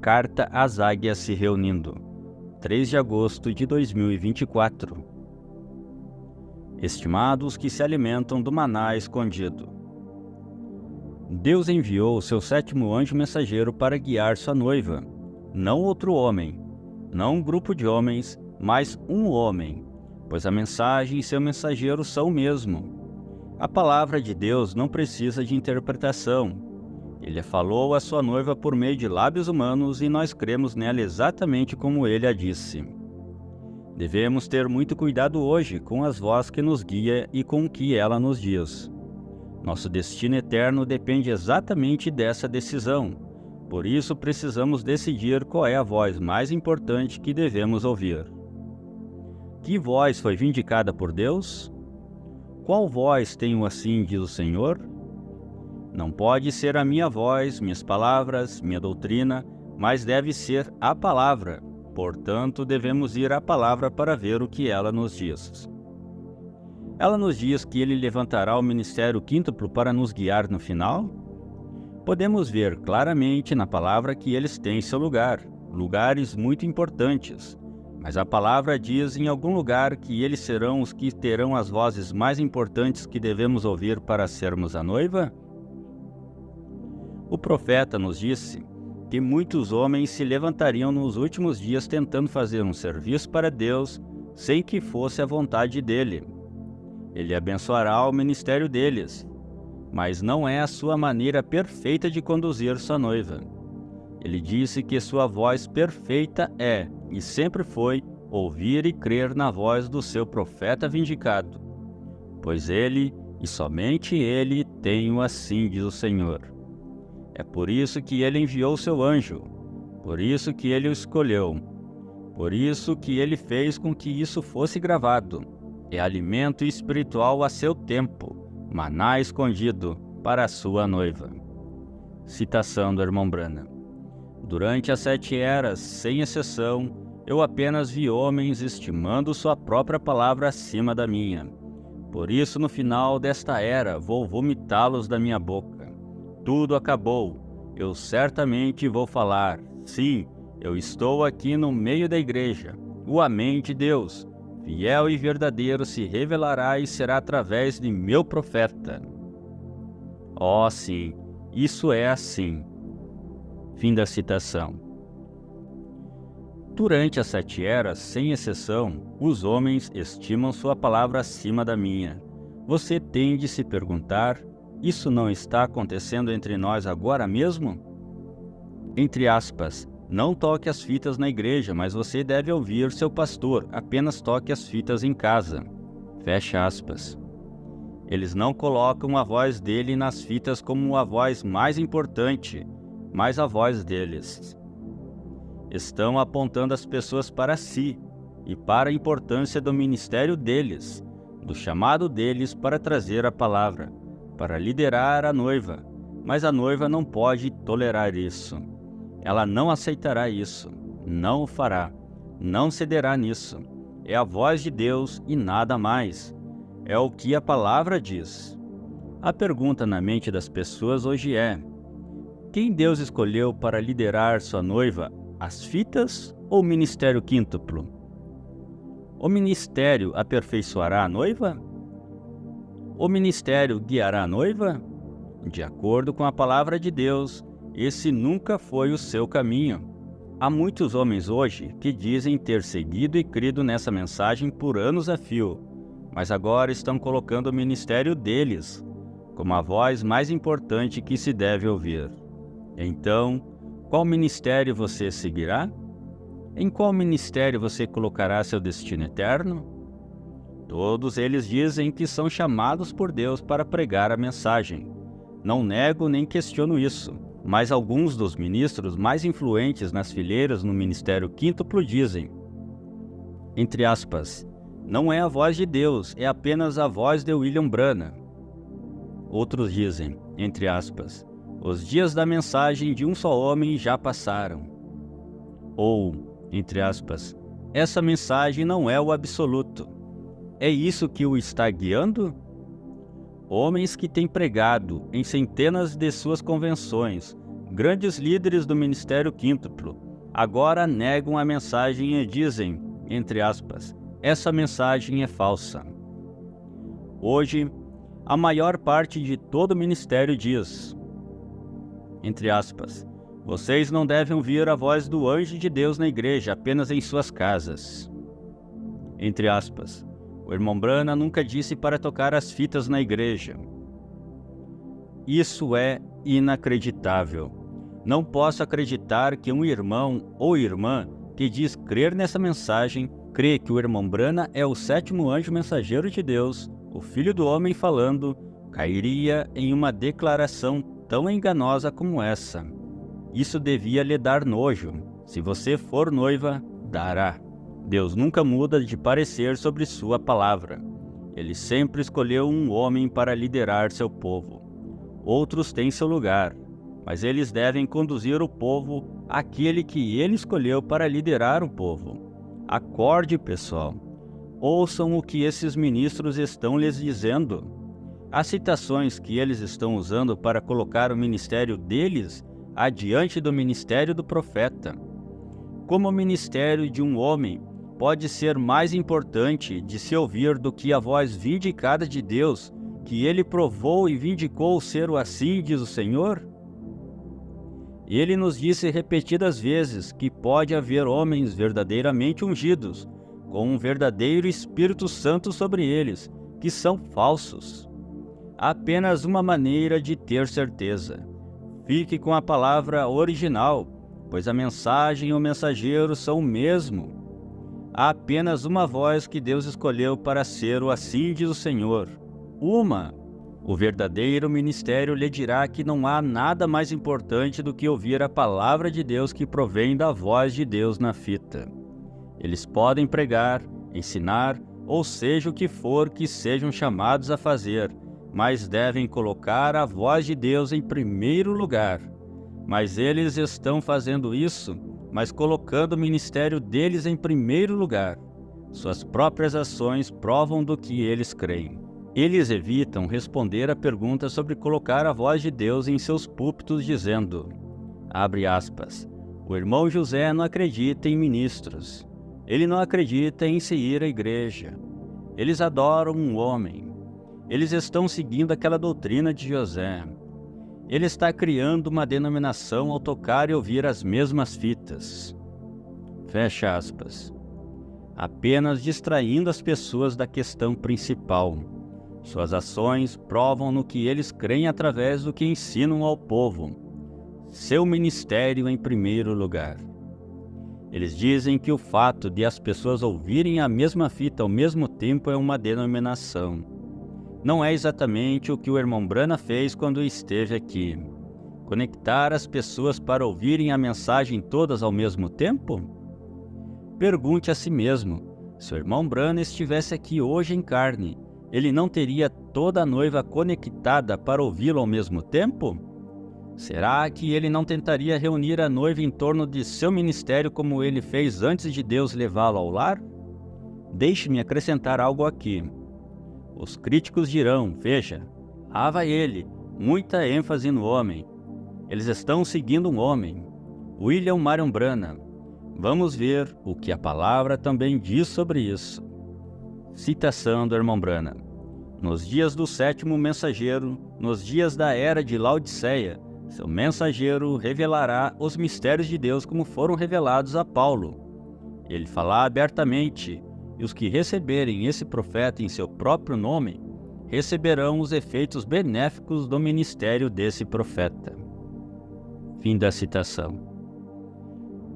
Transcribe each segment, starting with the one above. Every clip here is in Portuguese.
Carta às Águias se reunindo, 3 de agosto de 2024. Estimados que se alimentam do maná escondido. Deus enviou o seu 7º anjo mensageiro para guiar sua noiva, não outro homem, não um grupo de homens, mas um homem, pois a mensagem e seu mensageiro são o mesmo. A palavra de Deus não precisa de interpretação. Ele falou à sua noiva por meio de lábios humanos e nós cremos nela exatamente como ele a disse. Devemos ter muito cuidado hoje com as vozes que nos guia e com o que ela nos diz. Nosso destino eterno depende exatamente dessa decisão. Por isso precisamos decidir qual é a voz mais importante que devemos ouvir. Que voz foi vindicada por Deus? Qual voz tenho assim, diz o Senhor? Não pode ser a minha voz, minhas palavras, minha doutrina, mas deve ser a palavra. Portanto, devemos ir à palavra para ver o que ela nos diz. Ela nos diz que ele levantará o ministério quíntuplo para nos guiar no final? Podemos ver claramente na palavra que eles têm seu lugar, lugares muito importantes. Mas a palavra diz em algum lugar que eles serão os que terão as vozes mais importantes que devemos ouvir para sermos a noiva? O profeta nos disse que muitos homens se levantariam nos últimos dias tentando fazer um serviço para Deus sem que fosse a vontade dele. Ele abençoará o ministério deles, mas não é a sua maneira perfeita de conduzir sua noiva. Ele disse que sua voz perfeita é, e sempre foi, ouvir e crer na voz do seu profeta vindicado. Pois ele, e somente ele, tem-o assim, diz o Senhor. É por isso que ele enviou seu anjo, por isso que ele o escolheu, por isso que ele fez com que isso fosse gravado. É alimento espiritual a seu tempo, maná escondido para a sua noiva. Citação do irmão Branham. Durante as 7 eras, sem exceção, eu apenas vi homens estimando sua própria palavra acima da minha. Por isso, no final desta era, vou vomitá-los da minha boca. Tudo acabou. Eu certamente vou falar. Sim, eu estou aqui no meio da igreja. O Amém de Deus, fiel e verdadeiro, se revelará e será através de meu profeta. Oh, sim, isso é assim. Fim da citação. Durante as 7 eras, sem exceção, os homens estimam sua palavra acima da minha. Você tem de se perguntar: isso não está acontecendo entre nós agora mesmo? Entre aspas, não toque as fitas na igreja, mas você deve ouvir seu pastor, apenas toque as fitas em casa. Fecha aspas. Eles não colocam a voz dele nas fitas como a voz mais importante, mas a voz deles. Estão apontando as pessoas para si e para a importância do ministério deles, do chamado deles para trazer a palavra, para liderar a noiva, mas a noiva não pode tolerar isso. Ela não aceitará isso, não o fará, não cederá nisso. É a voz de Deus e nada mais. É o que a palavra diz. A pergunta na mente das pessoas hoje é: quem Deus escolheu para liderar sua noiva, as fitas ou o ministério quíntuplo? O ministério aperfeiçoará a noiva? O ministério guiará a noiva? De acordo com a palavra de Deus, esse nunca foi o seu caminho. Há muitos homens hoje que dizem ter seguido e crido nessa mensagem por anos a fio, mas agora estão colocando o ministério deles como a voz mais importante que se deve ouvir. Então, qual ministério você seguirá? Em qual ministério você colocará seu destino eterno? Todos eles dizem que são chamados por Deus para pregar a mensagem. Não nego nem questiono isso, mas alguns dos ministros mais influentes nas fileiras no ministério quíntuplo dizem, entre aspas, não é a voz de Deus, é apenas a voz de William Branham. Outros dizem, entre aspas, os dias da mensagem de um só homem já passaram. Ou, entre aspas, essa mensagem não é o absoluto. É isso que o está guiando? Homens que têm pregado em centenas de suas convenções, Grandes líderes do ministério quíntuplo agora negam a mensagem e dizem, entre aspas, essa mensagem é falsa. Hoje, a maior parte de todo o ministério diz, entre aspas, vocês não devem ouvir a voz do anjo de Deus na igreja, apenas em suas casas. Entre aspas, o irmão Branham nunca disse para tocar as fitas na igreja. Isso é inacreditável. Não posso acreditar que um irmão ou irmã que diz crer nessa mensagem, crê que o irmão Branham é o 7º anjo mensageiro de Deus, o Filho do Homem falando, cairia em uma declaração tão enganosa como essa. Isso devia lhe dar nojo. Se você for noiva, dará. Deus nunca muda de parecer sobre sua palavra. Ele sempre escolheu um homem para liderar seu povo. Outros têm seu lugar, mas eles devem conduzir o povo àquele que ele escolheu para liderar o povo. Acorde, pessoal. Ouçam o que esses ministros estão lhes dizendo. As citações que eles estão usando para colocar o ministério deles adiante do ministério do profeta. Como o ministério de um homem pode ser mais importante de se ouvir do que a voz vindicada de Deus, que ele provou e vindicou ser o assim, diz o Senhor? Ele nos disse repetidas vezes que pode haver homens verdadeiramente ungidos, com um verdadeiro Espírito Santo sobre eles, que são falsos. Há apenas uma maneira de ter certeza. Fique com a palavra original, pois a mensagem e o mensageiro são o mesmo. Há apenas uma voz que Deus escolheu para ser o assim diz o Senhor. Uma. O verdadeiro ministério lhe dirá que não há nada mais importante do que ouvir a palavra de Deus que provém da voz de Deus na fita. Eles podem pregar, ensinar, ou seja o que for que sejam chamados a fazer, mas devem colocar a voz de Deus em primeiro lugar. Mas eles estão fazendo isso, mas colocando o ministério deles em primeiro lugar. Suas próprias ações provam do que eles creem. Eles evitam responder a pergunta sobre colocar a voz de Deus em seus púlpitos dizendo, abre aspas, o irmão José não acredita em ministros. Ele não acredita em se ir à igreja. Eles adoram um homem. Eles estão seguindo aquela doutrina de José. Ele está criando uma denominação ao tocar e ouvir as mesmas fitas. Fecha aspas. Apenas distraindo as pessoas da questão principal. Suas ações provam no que eles creem através do que ensinam ao povo. Seu ministério em primeiro lugar. Eles dizem que o fato de as pessoas ouvirem a mesma fita ao mesmo tempo é uma denominação. Não é exatamente o que o irmão Branham fez quando esteve aqui. Conectar as pessoas para ouvirem a mensagem todas ao mesmo tempo? Pergunte a si mesmo, se o irmão Branham estivesse aqui hoje em carne, ele não teria toda a noiva conectada para ouvi-lo ao mesmo tempo? Será que ele não tentaria reunir a noiva em torno de seu ministério como ele fez antes de Deus levá-lo ao lar? Deixe-me acrescentar algo aqui. Os críticos dirão, veja, lá vai ele, muita ênfase no homem. Eles estão seguindo um homem, William Marion Branham. Vamos ver o que a palavra também diz sobre isso. Citação do irmão Branham. Nos dias do 7º mensageiro, nos dias da era de Laodiceia, seu mensageiro revelará os mistérios de Deus como foram revelados a Paulo. Ele falará abertamente, e os que receberem esse profeta em seu próprio nome, receberão os efeitos benéficos do ministério desse profeta. Fim da citação.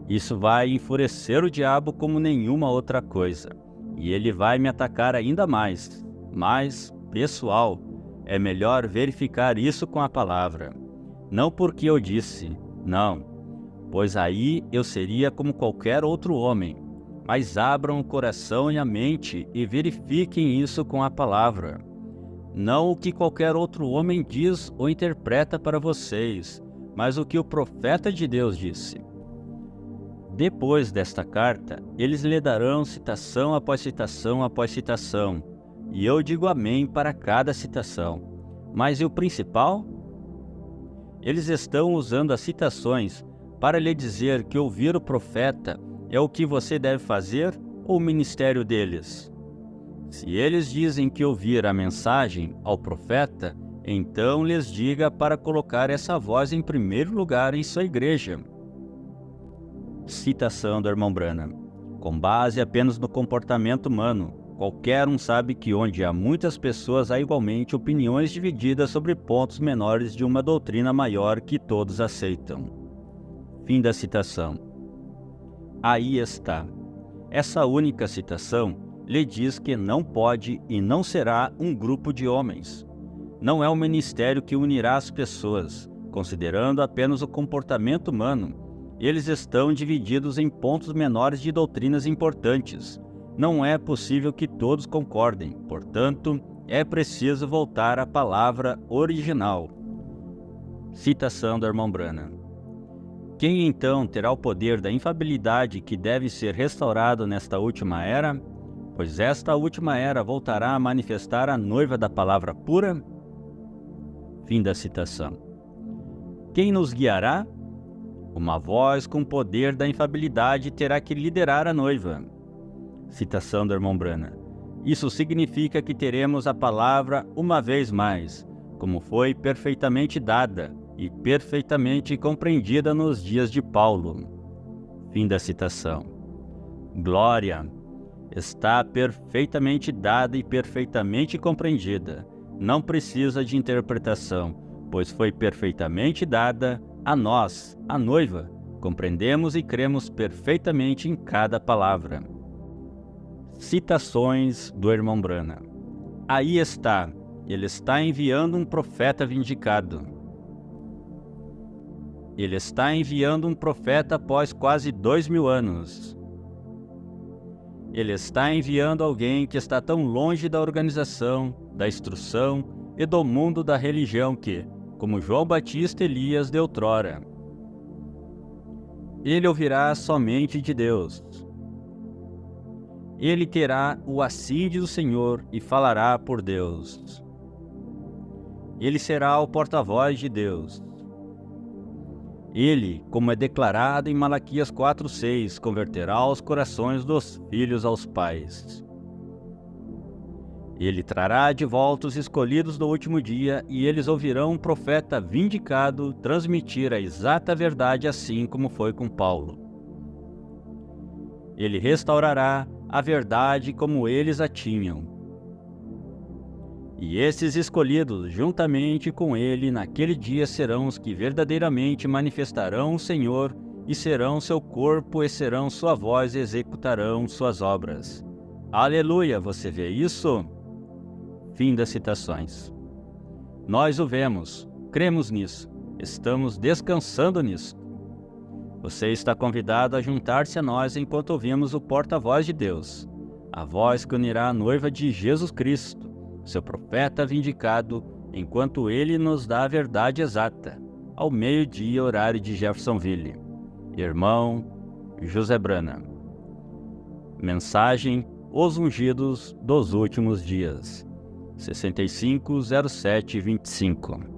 Isso vai enfurecer o diabo como nenhuma outra coisa. E ele vai me atacar ainda mais. Mas, pessoal, é melhor verificar isso com a palavra. Não porque eu disse, não, pois aí eu seria como qualquer outro homem. Mas abram o coração e a mente e verifiquem isso com a palavra. Não o que qualquer outro homem diz ou interpreta para vocês, mas o que o profeta de Deus disse. Depois desta carta, eles lhe darão citação após citação após citação, e eu digo amém para cada citação. Mas e o principal? Eles estão usando as citações para lhe dizer que ouvir o profeta é o que você deve fazer ou o ministério deles? Se eles dizem que ouvir a mensagem ao profeta, então lhes diga para colocar essa voz em primeiro lugar em sua igreja. Citação do irmão Branham. Com base apenas no comportamento humano, qualquer um sabe que onde há muitas pessoas há igualmente opiniões divididas sobre pontos menores de uma doutrina maior que todos aceitam. Fim da citação. Aí está. Essa única citação lhe diz que não pode e não será um grupo de homens. Não é um ministério que unirá as pessoas, considerando apenas o comportamento humano. Eles estão divididos em pontos menores de doutrinas importantes. Não é possível que todos concordem, portanto, é preciso voltar à palavra original. Citação do irmão Branham. Quem então terá o poder da infalibilidade que deve ser restaurado nesta última era? Pois esta última era voltará a manifestar a noiva da palavra pura? Fim da citação. Quem nos guiará? Uma voz com poder da infalibilidade terá que liderar a noiva. Citação do irmão Branham. Isso significa que teremos a palavra uma vez mais, como foi perfeitamente dada e perfeitamente compreendida nos dias de Paulo. Fim da citação. Glória! Está perfeitamente dada e perfeitamente compreendida. Não precisa de interpretação, pois foi perfeitamente dada a nós, a noiva. Compreendemos e cremos perfeitamente em cada palavra. Citações do irmão Branham. Aí está, ele está enviando um profeta vindicado. Ele está enviando um profeta após quase 2000 anos. Ele está enviando alguém que está tão longe da organização, da instrução e do mundo da religião que, como João Batista Elias de outrora, ele ouvirá somente de Deus. Ele terá o assídio do Senhor e falará por Deus. Ele será o porta-voz de Deus. Ele, como é declarado em Malaquias 4:6, converterá os corações dos filhos aos pais. Ele trará de volta os escolhidos do último dia, e eles ouvirão um profeta vindicado transmitir a exata verdade, assim como foi com Paulo. Ele restaurará a verdade como eles a tinham. E esses escolhidos, juntamente com ele, naquele dia serão os que verdadeiramente manifestarão o Senhor, e serão seu corpo, e serão sua voz, e executarão suas obras. Aleluia! Você vê isso? Fim das citações. Nós o vemos, cremos nisso, estamos descansando nisso. Você está convidado a juntar-se a nós enquanto ouvimos o porta-voz de Deus, a voz que unirá a noiva de Jesus Cristo, seu profeta vindicado, enquanto ele nos dá a verdade exata, ao meio-dia, horário de Jeffersonville. Irmão José Branham. Mensagem: Os ungidos dos últimos dias. 650725